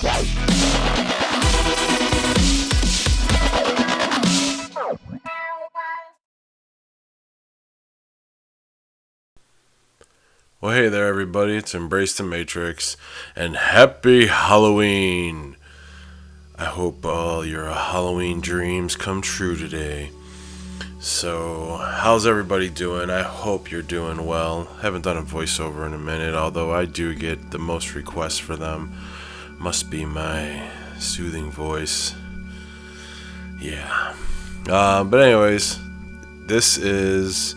Well, hey there, everybody. It's Embrace the Matrix, and happy Halloween! I hope all your Halloween dreams come true today. So, how's everybody doing? I hope you're doing well. Haven't done a voiceover in a minute, although I do get the most requests for them. Must be my soothing voice. Yeah. But anyways, this is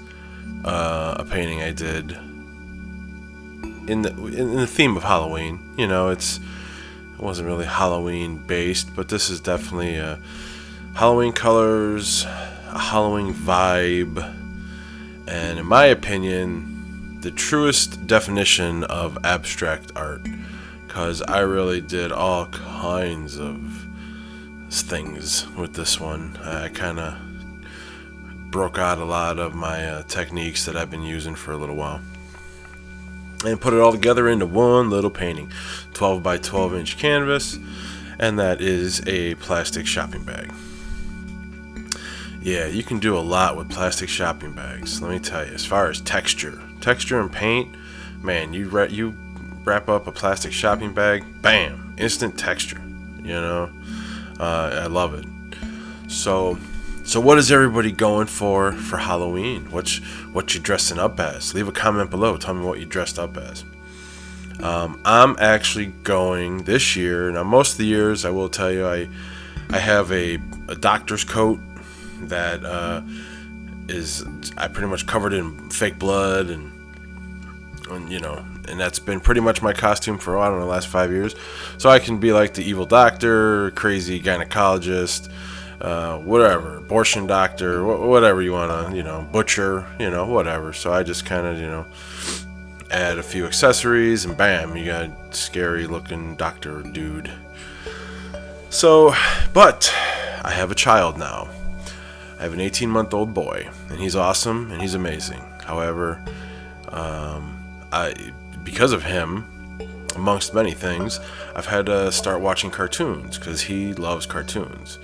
a painting I did in the theme of Halloween. You know, it wasn't really Halloween based, but this is definitely Halloween colors, a Halloween vibe, and in my opinion, the truest definition of abstract art, because I really did all kinds of things with this one. I kind of broke out a lot of my techniques that I've been using for a little while and put it all together into one little painting. 12 by 12 inch canvas, and that is a plastic shopping bag. Yeah, you can do a lot with plastic shopping bags, let me tell you. As far as texture and paint, man, you wrap up a plastic shopping bag, bam, instant texture, you know. I love it. So what is everybody going for Halloween? What you dressing up as? Leave a comment below. Tell me what you dressed up as. I'm actually going this year. Now, most of the years, I will tell you, I have a doctor's coat that is I pretty much covered in fake blood and you know, and that's been pretty much my costume for, I don't know, the last 5 years. So I can be like the evil doctor, crazy gynecologist, whatever, abortion doctor, whatever you want to, you know, butcher, you know, whatever. So I just kind of, you know, add a few accessories and bam, you got a scary looking doctor dude. So, but I have a child now. I have an 18-month-old boy, and he's awesome and he's amazing. However, because of him, amongst many things, I've had to start watching cartoons because he loves cartoons.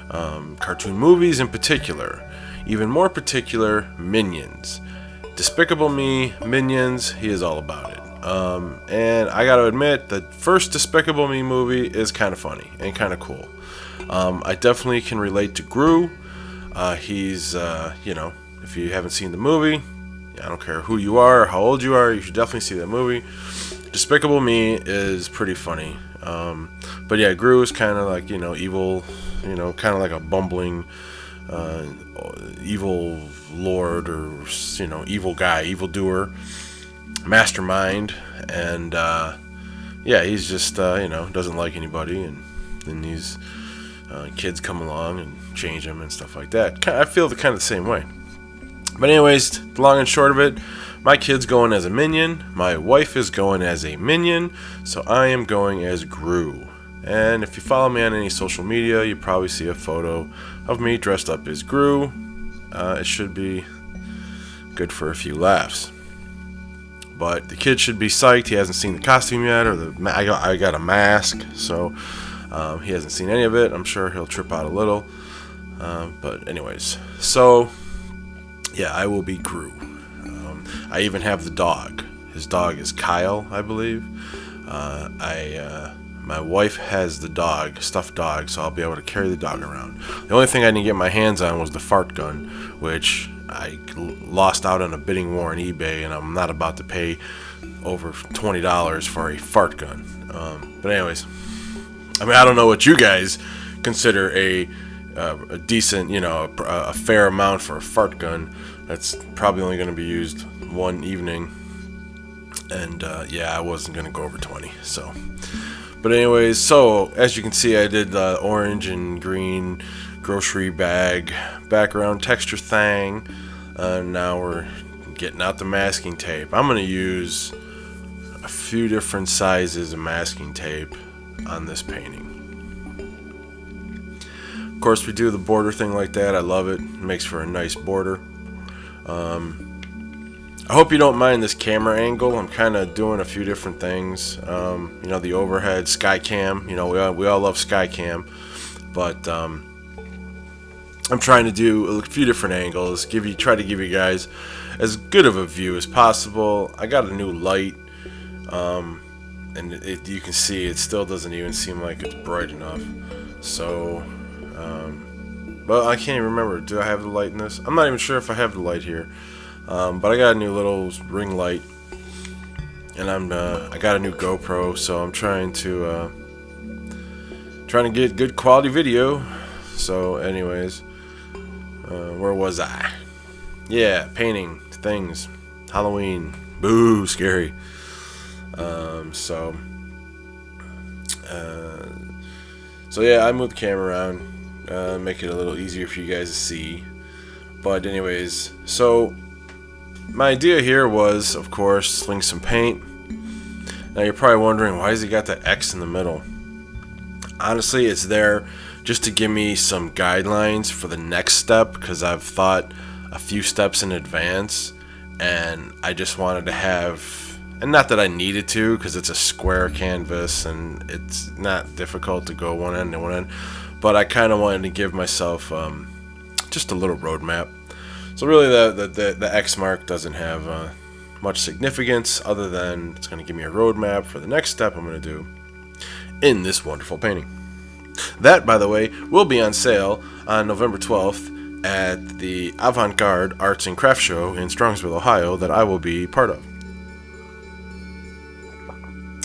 Cartoon movies in particular. Even more particular, Minions. Despicable Me, Minions, he is all about it. And I gotta admit, the first Despicable Me movie is kind of funny and kind of cool. I definitely can relate to Gru. He's, you know, if you haven't seen the movie, I don't care who you are or how old you are, you should definitely see that movie. Despicable Me is pretty funny. But yeah, Gru is kind of like, you know, evil, you know, kind of like a bumbling evil lord, or, you know, evil guy, evil doer, mastermind. And yeah, he's just, you know, doesn't like anybody. And then these kids come along and change him and stuff like that. I feel kind of the same way. But anyways, the long and short of it, my kid's going as a minion, my wife is going as a minion, so I am going as Gru. And if you follow me on any social media, you probably see a photo of me dressed up as Gru. It should be good for a few laughs. But the kid should be psyched. He hasn't seen the costume yet, or I got a mask, so he hasn't seen any of it. I'm sure he'll trip out a little. But anyways, so yeah, I will be Gru. I even have the dog. His dog is Kyle, I believe. My wife has the dog, stuffed dog, so I'll be able to carry the dog around. The only thing I didn't get my hands on was the fart gun, which I lost out on a bidding war on eBay, and I'm not about to pay over $20 for a fart gun. But anyways, I mean, I don't know what you guys consider a decent, you know, a fair amount for a fart gun. That's probably only going to be used one evening, and yeah, I wasn't going to go over 20. So, but anyways, so as you can see, I did the orange and green grocery bag background texture thing. Now we're getting out the masking tape. I'm going to use a few different sizes of masking tape on this painting. Of course, we do the border thing like that. I love it. It makes for a nice border. I hope you don't mind this camera angle. I'm kind of doing a few different things. You know, the overhead sky cam. You know, we all love sky cam, but I'm trying to do a few different angles. Try to give you guys as good of a view as possible. I got a new light, and you can see it still doesn't even seem like it's bright enough. So, but I can't even remember. Do I have the light in this? I'm not even sure if I have the light here. But I got a new little ring light, and I got a new GoPro, so I'm trying to get good quality video. So, anyways, where was I? Yeah, painting things, Halloween, boo, scary. So yeah, I moved the camera around, make it a little easier for you guys to see. But anyways, so my idea here was, of course, sling some paint. Now you're probably wondering, why has he got that X in the middle? Honestly, it's there just to give me some guidelines for the next step, because I've thought a few steps in advance, and I just wanted to have, and not that I needed to, because it's a square canvas and it's not difficult to go one end to one end, but I kind of wanted to give myself just a little roadmap. So really the X mark doesn't have much significance, other than it's going to give me a roadmap for the next step I'm going to do in this wonderful painting. That, by the way, will be on sale on November 12th at the Avant-Garde Arts and Crafts Show in Strongsville, Ohio, that I will be part of.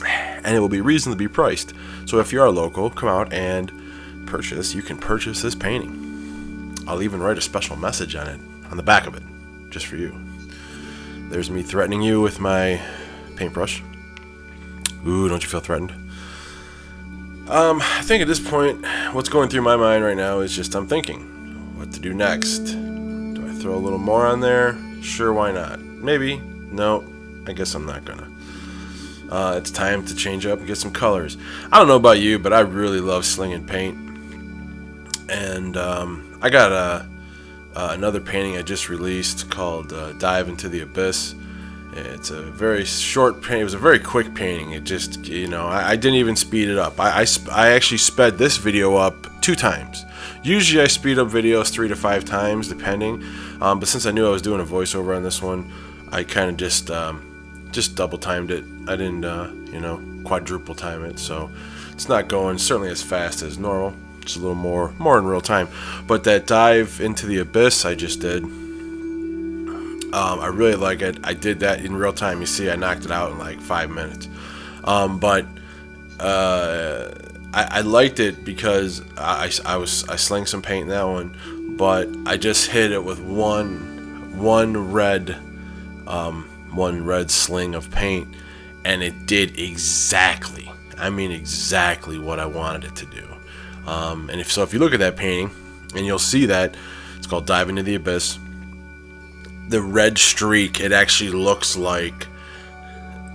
And it will be reasonably priced. So if you are local, come out and purchase. You can purchase this painting. I'll even write a special message on it, on the back of it, just for you. There's me threatening you with my paintbrush. Ooh, don't you feel threatened? I think at this point, what's going through my mind right now is just I'm thinking what to do next. Do I throw a little more on there? Sure, why not? Maybe. No, I guess I'm not gonna. It's time to change up and get some colors. I don't know about you, but I really love slinging paint. And I got another painting I just released called Dive into the Abyss. It's a very short painting. It was a very quick painting. It just, you know, I didn't even speed it up. I actually sped this video up 2 times. Usually I speed up videos 3 to 5 times, depending. But since I knew I was doing a voiceover on this one, I kind of just double timed it. I didn't, you know, quadruple time it. So it's not going certainly as fast as normal. Just a little more in real time. But that Dive into the Abyss I just did, I really like it. I did that in real time. You see, I knocked it out in like 5 minutes. But I liked it because I slinged some paint in that one, but I just hit it with one red sling of paint, and it did exactly, I mean exactly what I wanted it to do. And if you look at that painting, and you'll see that it's called Dive into the Abyss. The red streak, it actually looks like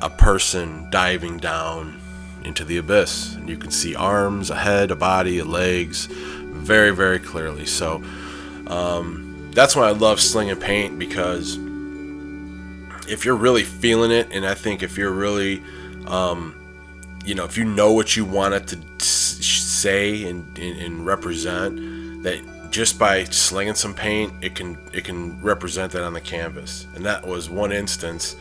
a person diving down into the abyss, and you can see arms, a head, a body, legs, very, very clearly. So that's why I love slinging paint, because if you're really feeling it, and I think if you're really you know, if you know what you want it to say and represent, that just by slinging some paint, it can represent that on the canvas. And that was one instance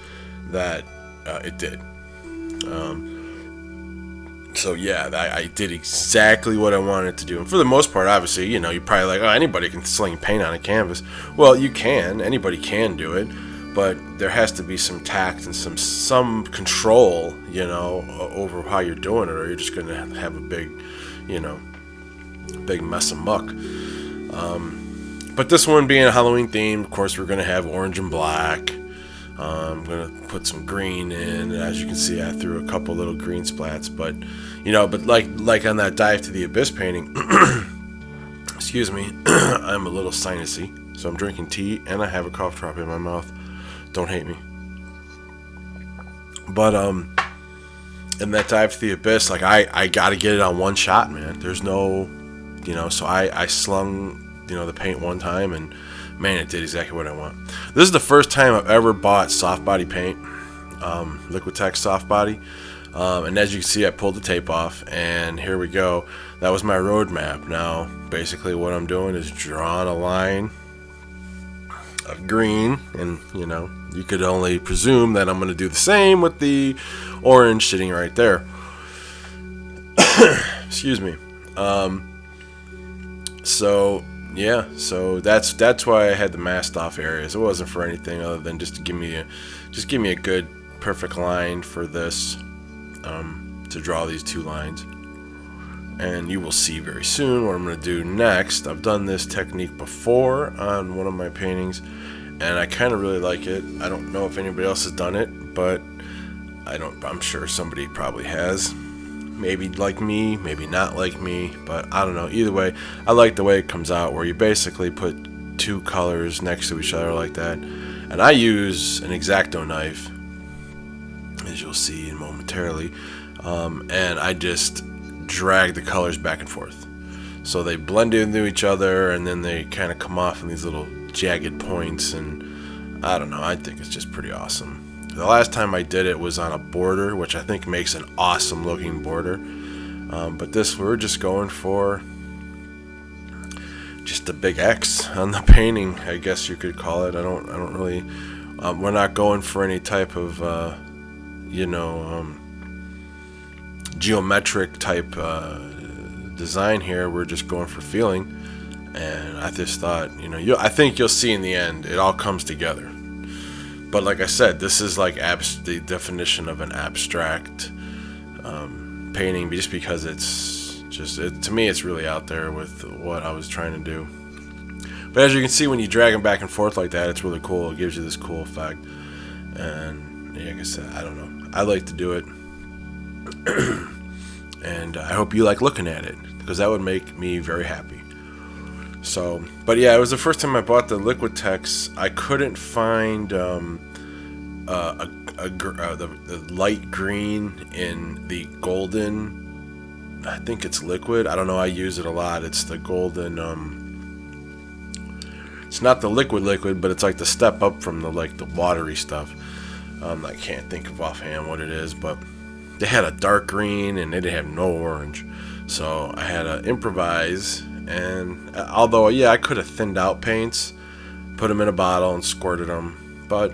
that it did. So yeah, I did exactly what I wanted to do. And for the most part, obviously, you know, you're probably like, oh, anybody can sling paint on a canvas. Well, you can. Anybody can do it. But there has to be some tact and some control, you know, over how you're doing it, or you're just going to have a big, you know, big mess of muck. But this one being a Halloween theme, of course, we're going to have orange and black. I'm going to put some green in. And as you can see, I threw a couple little green splats. But, you know, like on that Dive to the Abyss painting, excuse me, I'm a little sinusy. So I'm drinking tea, and I have a cough drop in my mouth. Don't hate me. But, in that Dive to the Abyss, like, I got to get it on one shot, man. There's no, you know, so I slung, you know, the paint one time, and man, it did exactly what I want. This is the first time I've ever bought soft body paint, Liquitex soft body. And as you can see, I pulled the tape off, and here we go. That was my roadmap. Now, basically what I'm doing is drawing a line of green, and you could only presume that I'm going to do the same with the orange sitting right there. Excuse me. So that's why I had the masked off areas. It wasn't for anything other than just to give me a good perfect line for this, to draw these two lines. And you will see very soon what I'm going to do next. I've done this technique before on one of my paintings, and I kind of really like it. I don't know if anybody else has done it, but I'm sure somebody probably has. Maybe like me, maybe not like me, but I don't know. Either way, I like the way it comes out, where you basically put two colors next to each other like that. And I use an X-Acto knife, as you'll see momentarily, and I just drag the colors back and forth, so they blend into each other, and then they kind of come off in these little jagged points. And I don't know, I think it's just pretty awesome. The last time I did it was on a border, which I think makes an awesome looking border, but this, we're just going for just a big X on the painting, I guess you could call it. I don't really, we're not going for any type of geometric type design here. We're just going for feeling, and I just thought, I think you'll see in the end it all comes together. But like I said, this is like the definition of an abstract painting, just because to me it's really out there with what I was trying to do. But as you can see, when you drag them back and forth like that, it's really cool. It gives you this cool effect. And like I said, I don't know, I like to do it. And I hope you like looking at it, because that would make me very happy. So, but yeah, it was the first time I bought the Liquitex. I couldn't find the light green in the golden. I think it's liquid. I don't know. I use it a lot. It's the golden. It's not the liquid, but it's like the step up from the watery stuff. I can't think of offhand what it is, but they had a dark green and they didn't have no orange. So I had to improvise. And although, yeah, I could have thinned out paints, put them in a bottle and squirted them, but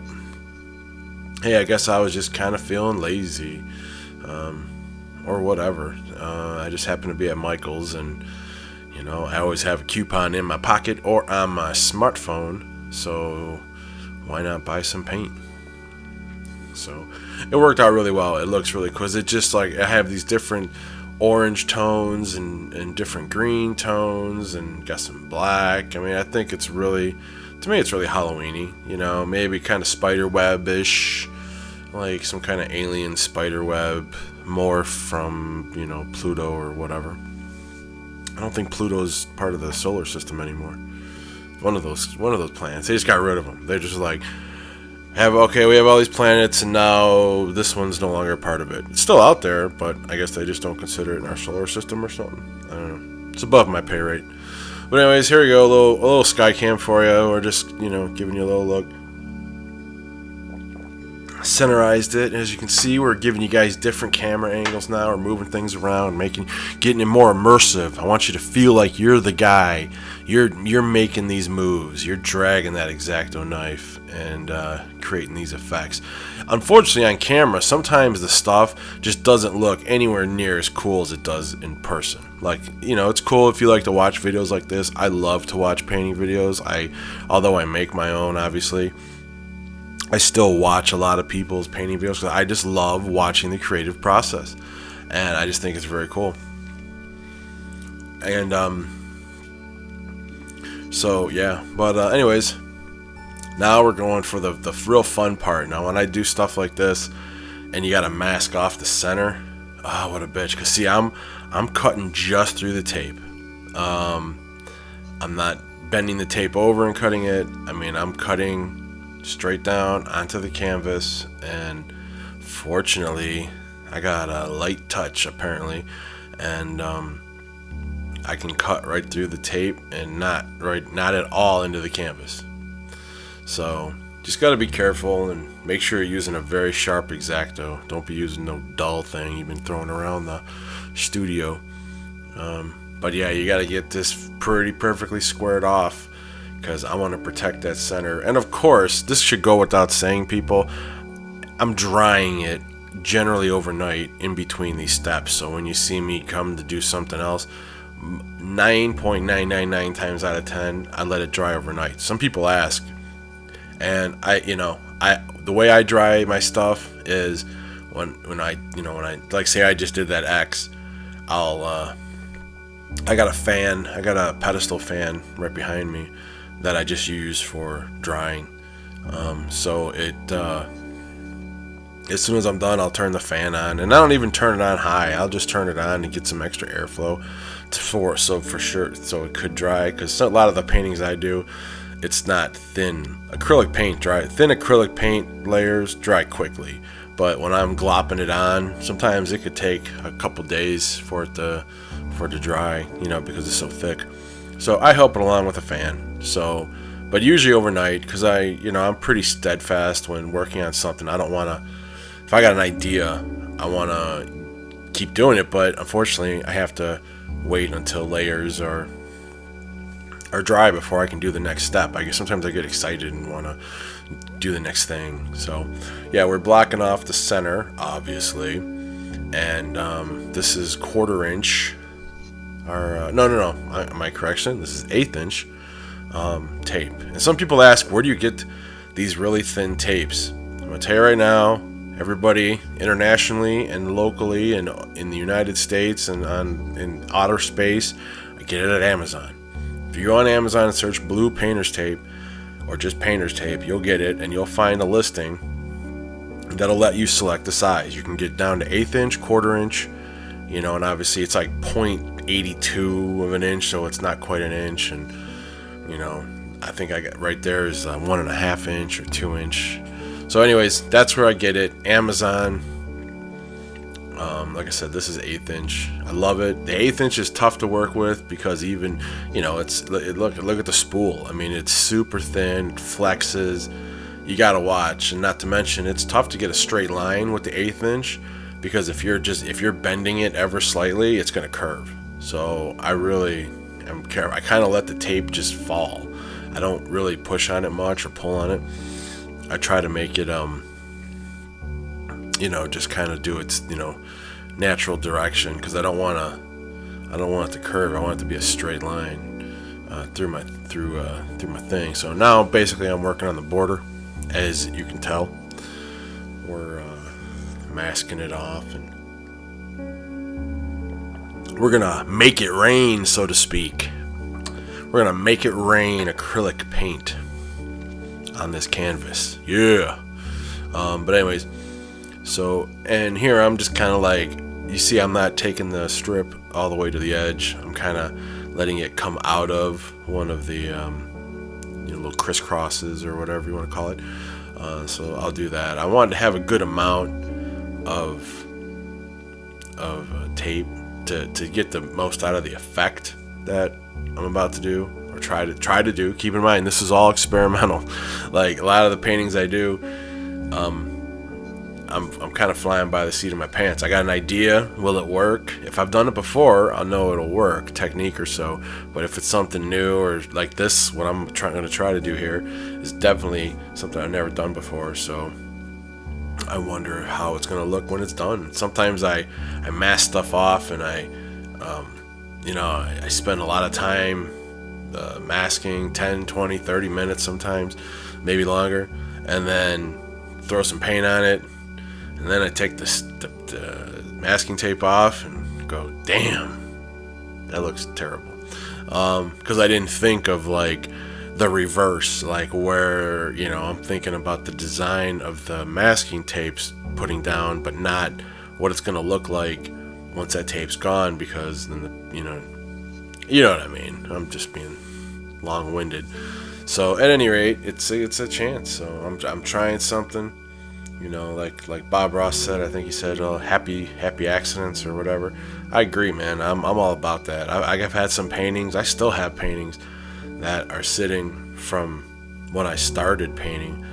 hey, I guess I was just kind of feeling lazy, or whatever. I just happened to be at Michael's, and I always have a coupon in my pocket or on my smartphone, so why not buy some paint? So it worked out really well. It looks really cool, 'cause it just I have these different orange tones and different green tones, and got some black. I mean, I think it's really, to me, it's really Halloween-y, maybe kind of spider web-ish, like some kind of alien spider web morph from, Pluto or whatever. I don't think Pluto's part of the solar system anymore. One of those planets. They just got rid of them. They're just like, we have all these planets, and now this one's no longer a part of it. It's still out there, but I guess they just don't consider it in our solar system or something. I don't know. It's above my pay rate. But anyways, here we go. A little sky cam for you. We're just, giving you a little look. Centerized it. As you can see, we're giving you guys different camera angles now. We're moving things around, getting it more immersive. I want you to feel like you're the guy. You're making these moves. You're dragging that X-Acto knife and creating these effects. Unfortunately, on camera, sometimes the stuff just doesn't look anywhere near as cool as it does in person. It's cool if you like to watch videos like this. I love to watch painting videos. Although I make my own, obviously, I still watch a lot of people's painting videos, because I just love watching the creative process, and I just think it's very cool. And so yeah, but anyways, now we're going for the real fun part. Now, when I do stuff like this, and you got to mask off the center, what a bitch! Cause see, I'm cutting just through the tape. I'm not bending the tape over and cutting it. I mean, I'm cutting straight down onto the canvas, and fortunately I got a light touch apparently, and I can cut right through the tape and not at all into the canvas. So just got to be careful and make sure you're using a very sharp X-Acto. Don't be using no dull thing you've been throwing around the studio. But yeah, you got to get this pretty perfectly squared off, because I want to protect that center. And of course, this should go without saying, people, I'm drying it generally overnight in between these steps. So when you see me come to do something else, 9.999 times out of 10, I let it dry overnight. Some people ask, and the way I dry my stuff is when I like, say I just did that X, I got a fan, I got a pedestal fan right behind me that I just use for drying. So it as soon as I'm done, I'll turn the fan on, and I don't even turn it on high. I'll just turn it on to get some extra airflow for sure, so it could dry. Because a lot of the paintings I do, it's not thin acrylic paint dry. Thin acrylic paint layers dry quickly, but when I'm glopping it on, sometimes it could take a couple days for it to dry, because it's so thick. So I help it along with a fan. So, but usually overnight, because I'm pretty steadfast when working on something. I don't want to, if I got an idea, I want to keep doing it, but unfortunately I have to wait until layers are dry before I can do the next step. I guess sometimes I get excited and want to do the next thing. So yeah, we're blocking off the center, obviously, and this is 1/4 inch. Or my correction, this is 1/8 inch tape. And some people ask, where do you get these really thin tapes? I'm gonna tell you right now, everybody internationally and locally and in the United States and in outer space, I get it at Amazon. If you go on Amazon and search blue painter's tape or just painter's tape, you'll get it, and you'll find a listing that'll let you select the size. You can get down to 1/8 inch, 1/4 inch, and obviously it's like 0.82 of an inch, so it's not quite an inch. And I think I got right there is 1.5 inch or 2 inch. So anyways, that's where I get it, Amazon. Like I said, this is 1/8 inch. I love it. The 1/8 inch is tough to work with because even look at the spool. I mean, it's super thin, it flexes. You gotta watch, and not to mention, it's tough to get a straight line with the 1/8 inch, because if you're bending it ever slightly, it's gonna curve. So I really am careful. I kind of let the tape just fall. I don't really push on it much or pull on it. I try to make it just kind of do its natural direction, because I don't want it to curve. I want it to be a straight line through my thing. So now basically I'm working on the border, as you can tell. We're masking it off, and we're gonna make it rain, so to speak. We're gonna make it rain acrylic paint on this canvas. Yeah. But anyways, so, and here I'm just kind of like, you see, I'm not taking the strip all the way to the edge. I'm kind of letting it come out of one of the little crisscrosses or whatever you want to call it. So I'll do that. I wanted to have a good amount of tape to get the most out of the effect that I'm about to do, or try to do. Keep in mind, this is all experimental. Like a lot of the paintings I do, I'm kind of flying by the seat of my pants. I got an idea. Will it work? If I've done it before, I'll know it'll work, technique or so. But if it's something new, or like this, what I'm going to try to do here is definitely something I've never done before. So I wonder how it's going to look when it's done. Sometimes I mask stuff off, and I spend a lot of time masking, 10, 20, 30 minutes sometimes, maybe longer, and then throw some paint on it. And then I take the masking tape off and go, damn, that looks terrible. Because I didn't think of like the reverse, like where, I'm thinking about the design of the masking tapes putting down, but not what it's going to look like once that tape's gone, because then you know what I mean. I'm just being long-winded. So at any rate, it's a chance. So I'm trying something. Like Bob Ross said, I think he said, happy accidents or whatever. I agree, man. I'm all about that. I've had some paintings. I still have paintings that are sitting from when I started painting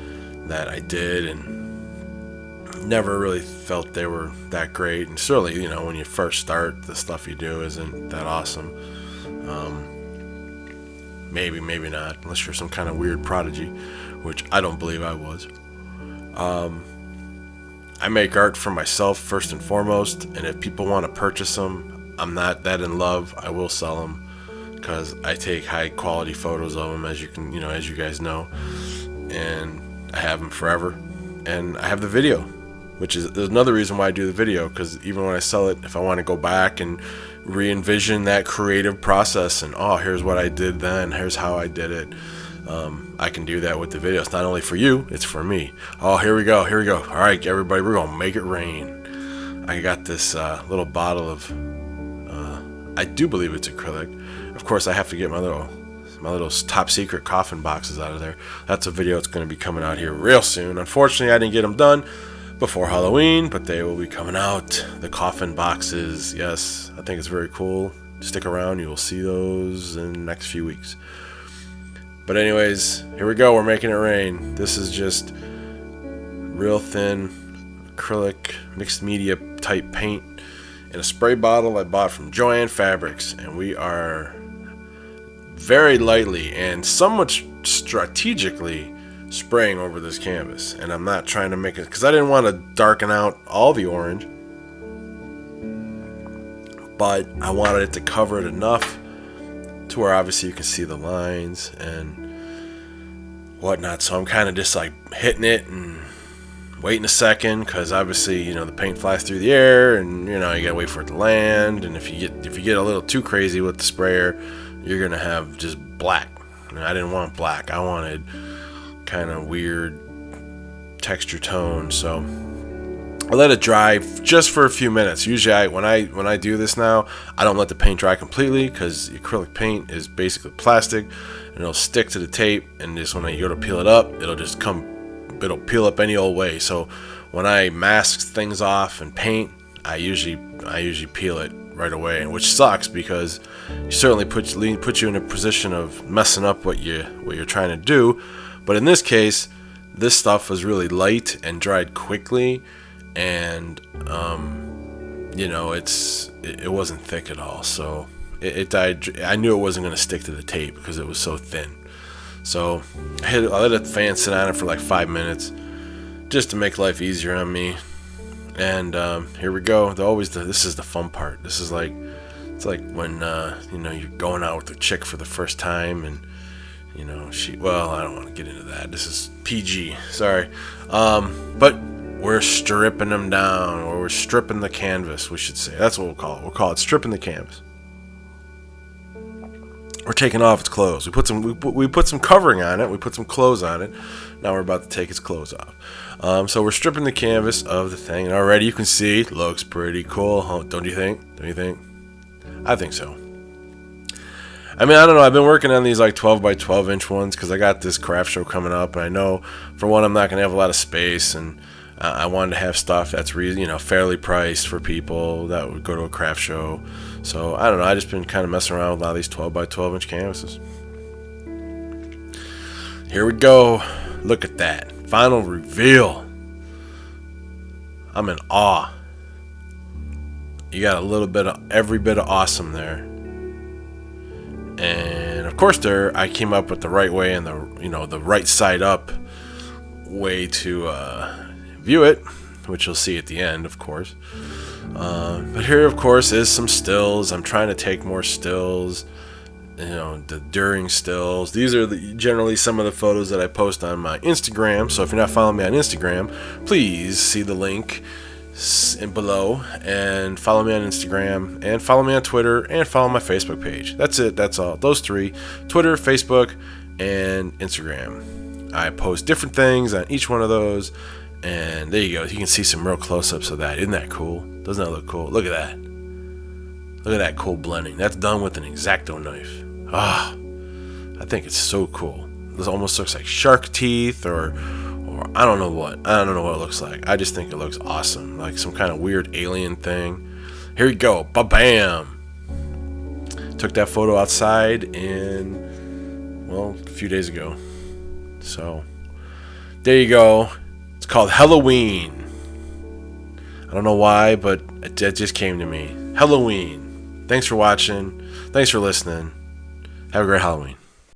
that I did, and never really felt they were that great. And certainly, when you first start, the stuff you do isn't that awesome. Maybe not, unless you're some kind of weird prodigy, which I don't believe I was. I make art for myself first and foremost, and if people want to purchase them, I'm not that in love. I will sell them because I take high quality photos of them, as you guys know, and I have them forever. And I have the video, which is there's another reason why I do the video, because even when I sell it, if I want to go back and re-envision that creative process and here's what I did then, here's how I did it, I can do that with the video. It's not only for you, it's for me. Here we go. All right, everybody, we're gonna make it rain. I got this little bottle of I do believe it's acrylic. Of course, I have to get my little top secret coffin boxes out of there. That's a video that's going to be coming out here real soon. Unfortunately, I didn't get them done before Halloween, but they will be coming out. The coffin boxes, yes, I think it's very cool. Stick around, you will see those in the next few weeks. But anyways, here we go. We're making it rain. This is just real thin acrylic mixed media type paint in a spray bottle I bought from Joann Fabrics, and we are very lightly and somewhat strategically spraying over this canvas. And I'm not trying to make it, because I didn't want to darken out all the orange, but I wanted it to cover it enough to where obviously you can see the lines and whatnot. So I'm kind of just like hitting it and waiting a second, because obviously the paint flies through the air, and you gotta wait for it to land. And if you get a little too crazy with the sprayer, you're gonna have just black. And I didn't want black. I wanted kind of weird texture tone. So I let it dry just for a few minutes. Usually when I do this now, I don't let the paint dry completely, because acrylic paint is basically plastic and it'll stick to the tape, and just when you go to peel it up, it'll peel up any old way. So when I mask things off and paint, I usually peel it right away, which sucks, because you certainly put you in a position of messing up what you're trying to do. But in this case, this stuff was really light and dried quickly, and it wasn't thick at all. So it died. I knew it wasn't going to stick to the tape because it was so thin. So I let the fan sit on it for like 5 minutes, just to make life easier on me. And here we go. This is the fun part. It's like when you're going out with a chick for the first time, and I don't want to get into that. This is PG. Sorry. But we're stripping them down, or we're stripping the canvas, we should say. That's what we'll call it. We'll call it stripping the canvas. We're taking off its clothes. We put some covering on it. We put some clothes on it. Now we're about to take its clothes off. So we're stripping the canvas of the thing, and already you can see it looks pretty cool. Don't you think? I think so. I mean, I don't know. I've been working on these like 12 by 12 inch ones, because I got this craft show coming up, and I know for one I'm not going to have a lot of space, and I wanted to have stuff that's fairly priced for people that would go to a craft show. So I don't know. I just been kind of messing around with a lot of these 12 by 12 inch canvases. Here we go. Look at that final reveal. I'm in awe. You got a little bit of every bit of awesome there. And of course, I came up with the right way and the right side up way to view it, which you'll see at the end, of course. But here, of course, is some stills. I'm trying to take more stills, the during stills. These are generally some of the photos that I post on my Instagram. So if you're not following me on Instagram, please see the link below and follow me on Instagram, and follow me on Twitter, and follow my Facebook page. That's it. That's all. Those three: Twitter, Facebook, and Instagram. I post different things on each one of those. And there you go. You can see some real close-ups of that. Isn't that cool? Doesn't that look cool? Look at that. Look at that cool blending. That's done with an X-Acto knife. I think it's so cool. This almost looks like shark teeth, or I don't know what. I don't know what it looks like. I just think it looks awesome, like some kind of weird alien thing. Here we go. Ba-bam! Took that photo outside a few days ago. So there you go. It's called Helloween. I don't know why, but it just came to me. Helloween. Thanks for watching. Thanks for listening. Have a great Halloween.